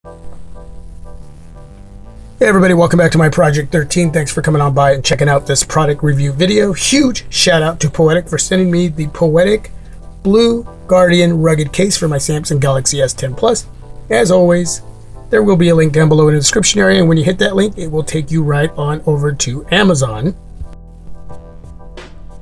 Hey everybody, welcome back to my Project 13. Thanks for coming on by and checking out this product review video. Huge shout out to Poetic for sending me the Poetic Blue Guardian rugged case for my Samsung Galaxy S10 Plus. As always, there will be a link down below in the description area, and when you hit that link, it will take you right on over to Amazon.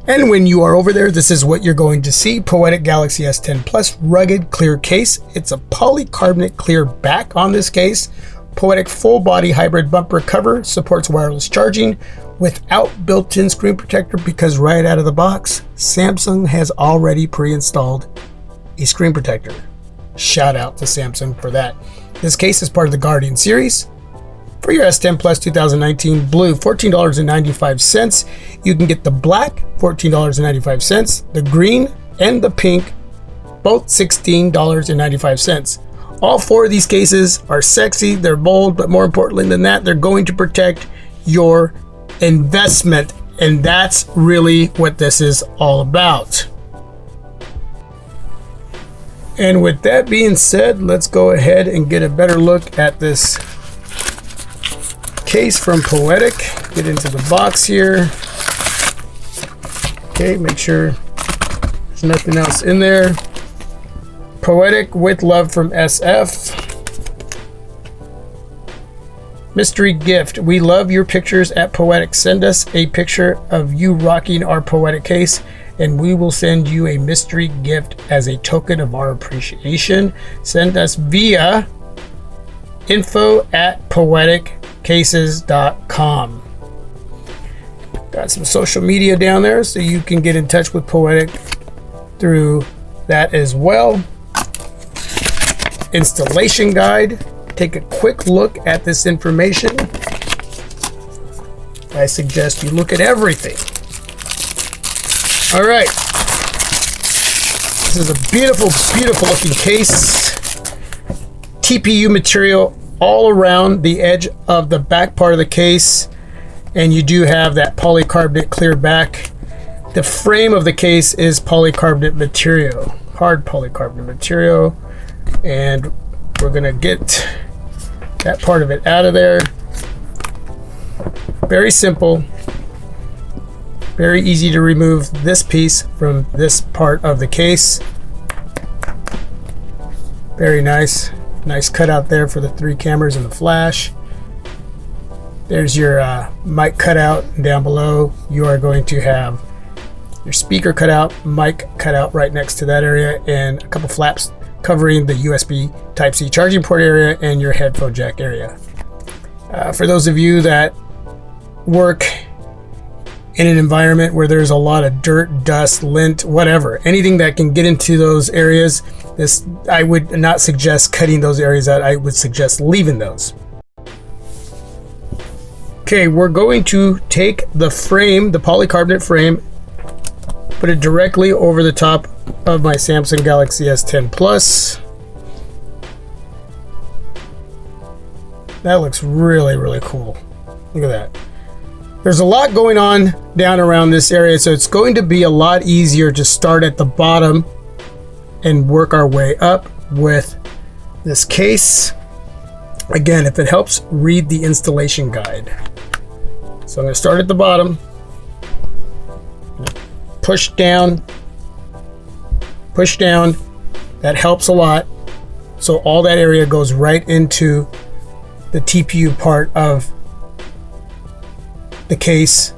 And when you are over there, this is what you're going to see. Poetic Galaxy S10 Plus rugged clear case. It's a polycarbonate clear back on this case. Poetic full body hybrid bumper cover, supports wireless charging without built-in screen protector because right out of the box, Samsung has already pre-installed a screen protector. Shout out to Samsung for that. This case is part of the Guardian series. For your S10 Plus 2019 blue, $14.95. You can get the black, $14.95. The green and the pink, both $16.95. All four of these cases are sexy, they're bold, but more importantly than that, they're going to protect your investment. And that's really what this is all about. And with that being said, let's go ahead and get a better look at this case from Poetic. Get into the box here. Okay, make sure there's nothing else in there. Poetic with love from SF. Mystery gift. We love your pictures at Poetic. Send us a picture of you rocking our Poetic case and we will send you a mystery gift as a token of our appreciation. Send us via info@poeticcases.com. Got some social media down there so you can get in touch with Poetic through that as well. Installation guide. Take a quick look at this information. I suggest you look at everything. All right. This is a beautiful, beautiful looking case. TPU material all around the edge of the back part of the case. And you do have that polycarbonate clear back. The frame of the case is polycarbonate material, hard polycarbonate material. And we're gonna get that part of it out of there. Very simple, very easy to remove this piece from this part of the case. Very nice cutout there for the 3 cameras and the flash. There's your mic cutout. Down below you are going to have your speaker cutout, mic cutout right next to that area, and a couple flaps covering the USB Type-C charging port area and your headphone jack area. For those of you that work in an environment where there's a lot of dirt, dust, lint, whatever, anything that can get into those areas, I would not suggest cutting those areas out. I would suggest leaving those. Okay, we're going to take the frame, the polycarbonate frame, put it directly over the top of my Samsung Galaxy S10 Plus. That looks really, really cool. Look at that. There's a lot going on down around this area, so it's going to be a lot easier to start at the bottom and work our way up with this case. Again, if it helps, read the installation guide. So I'm going to start at the bottom, push down. That helps a lot. So all that area goes right into the TPU part of the case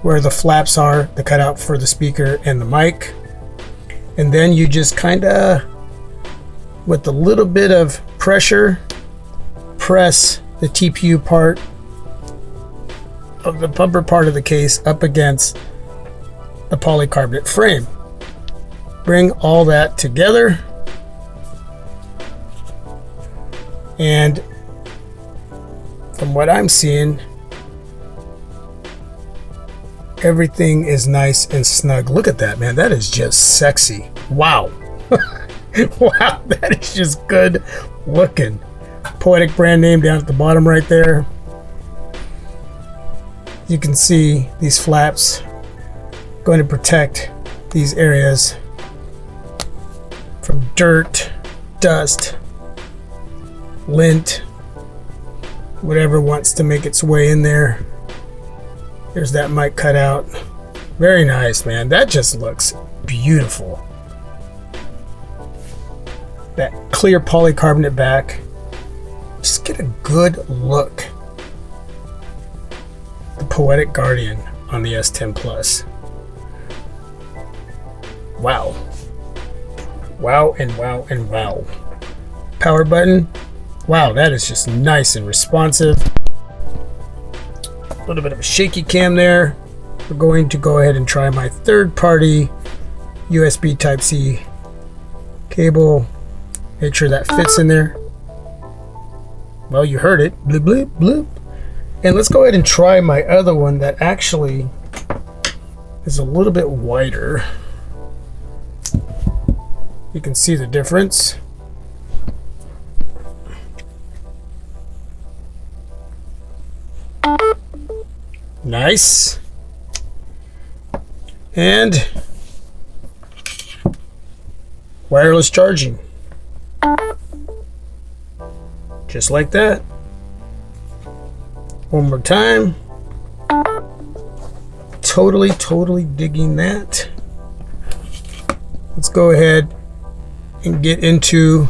where the flaps are, the cutout for the speaker and the mic. And then you just kind of, with a little bit of pressure, press the TPU part of the bumper part of the case up against the polycarbonate frame. Bring all that together, and from what I'm seeing, everything is nice and snug. Look at that, man. That is just sexy. Wow. Wow, that is just good looking. Poetic brand name down at the bottom right there. You can see these flaps going to protect these areas from dirt, dust, lint, whatever wants to make its way in there. There's that mic cut out. Very nice, man. That just looks beautiful. That clear polycarbonate back. Just get a good look. The Poetic Guardian on the S10 Plus. Wow. Wow and wow and wow. Power button. Wow, that is just nice and responsive. A little bit of a shaky cam there. We're going to go ahead and try my third-party USB Type-C cable. Make sure that fits in there. Well, you heard it. Bloop, bloop, bloop. And let's go ahead and try my other one that actually is a little bit wider. You can see the difference. Nice. And wireless charging. Just like that. One more time. Totally digging that. Let's go ahead and get into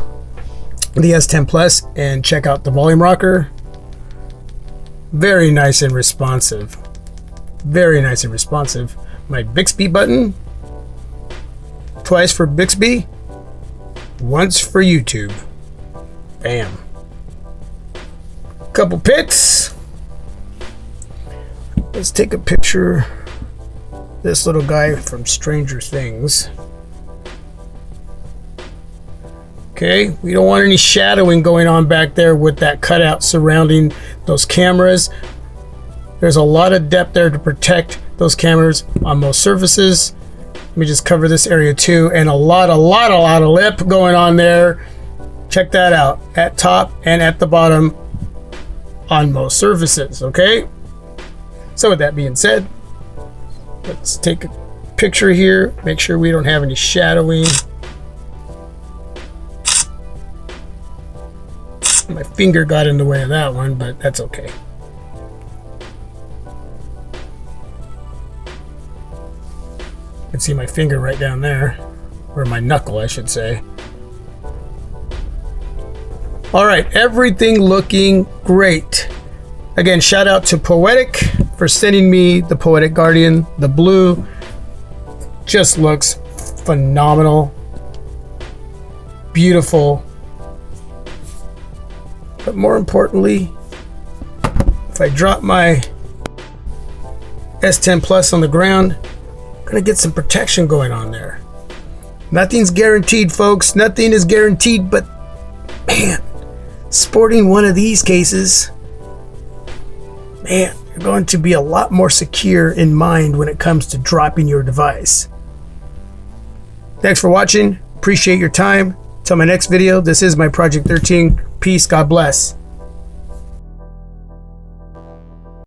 the S10 Plus and check out the volume rocker. Very nice and responsive. Very nice and responsive. My Bixby button. Twice for Bixby. Once for YouTube. Bam. Couple pics. Let's take a picture. This little guy from Stranger Things. Okay, we don't want any shadowing going on back there with that cutout surrounding those cameras. There's a lot of depth there to protect those cameras on most surfaces. Let me just cover this area too, and a lot of lip going on there. Check that out at top and at the bottom on most surfaces. Okay, so with that being said, let's take a picture here, make sure we don't have any shadowing. My finger got in the way of that one, but that's okay. You can see my finger right down there, or my knuckle, I should say. All right, everything looking great. Again, shout out to Poetic for sending me the Poetic Guardian. The blue just looks phenomenal. Beautiful. But more importantly, if I drop my S10 Plus on the ground, I'm gonna get some protection going on there. Nothing's guaranteed, folks. Nothing is guaranteed, but man, sporting one of these cases, man, you're going to be a lot more secure in mind when it comes to dropping your device. Thanks for watching. Appreciate your time. Till my next video, this is my Project 13. Peace. God bless.